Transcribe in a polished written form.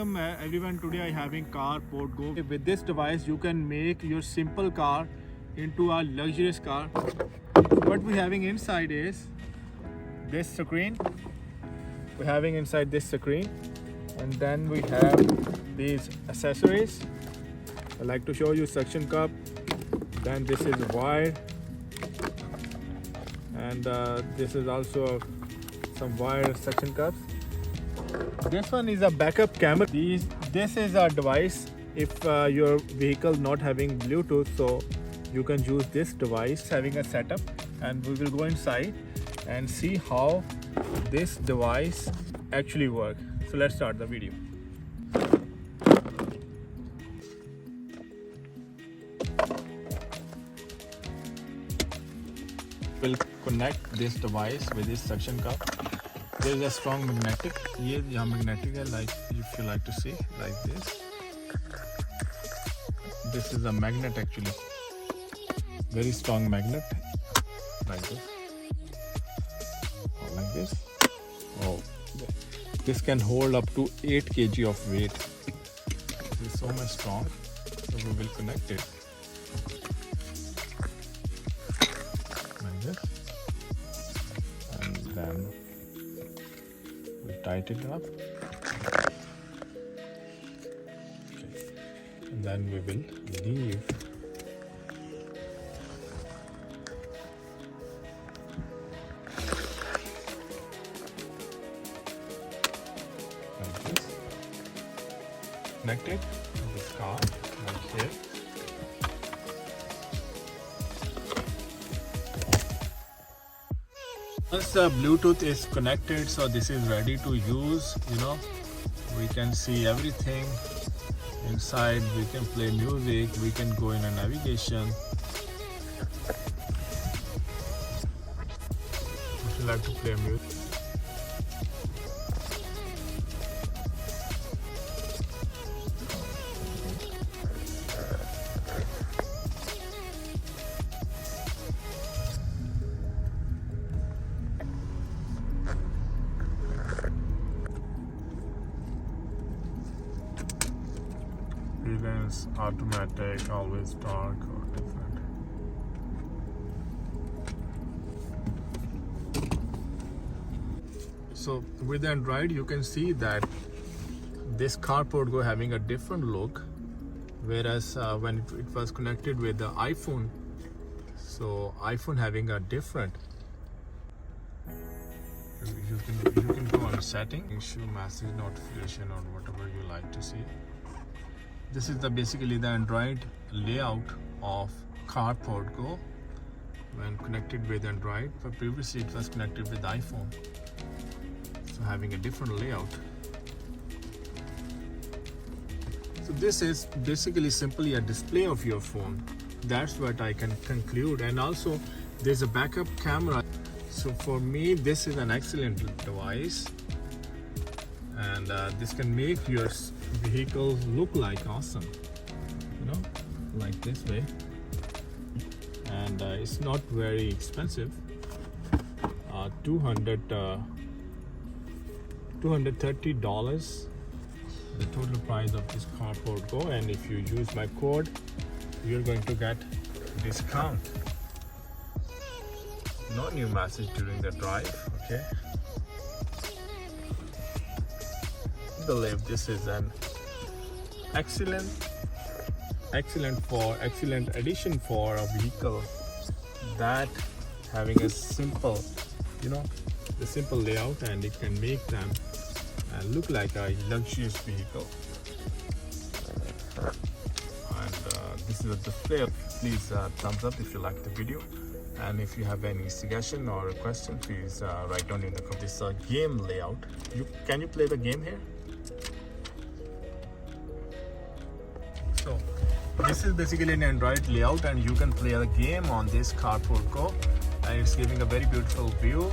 welcome everyone. Today I having Carpodgo. With this device you can make your simple car into a luxurious car. What we having inside is this screen. We're having inside this screen, and then we have these accessories. I like to show you suction cup. Then this is wire, and this is also some wire suction cups. This one is a backup camera. This is a device if your vehicle not having Bluetooth, so you can use this device having a setup, and we will go inside and see how this device actually works. So let's start the video. We'll connect this device with this suction cup. There is a strong magnetic. ये यहाँ magnetic है, like if you like to see, like this. This is a magnet actually. Very strong magnet, like this. Or like this. Oh, this can hold up to 8 kg of weight. It is so much strong. So we will connect it. Like this. And then we tighten it up. Okay. And then we will leave. Like this. Connect it to this car like here. Once the Bluetooth is connected, so this is ready to use. We can see everything inside. We can play music, we can go in a navigation. If you like to play music, is automatic, always dark or different. So with Android you can see that this Carpodgo having a different look, whereas when it was connected with the iPhone, so iPhone having a different. You can go on setting, issue message notification or whatever you like to see. This is basically the Android layout of Carpodgo when connected with Android, but previously it was connected with iPhone, so having a different layout. So this is basically simply a display of your phone. That's what I can conclude. And also there's a backup camera. So for me this is an excellent device, and this can make your vehicle look like awesome, like this way. And it's not very expensive. $230 the total price of this Carpodgo, and if you use my code you're going to get discount. No new message during the drive. Okay, I believe this is an excellent addition for a vehicle that having a simple, the simple layout, and it can make them look like a luxurious vehicle. And this is a display. Please thumbs up if you like the video, and if you have any suggestion or a question, please write down in the comments. This game layout. Can you play the game here? So this is basically an Android layout, and you can play the game on this Carpodgo, and it's giving a very beautiful view.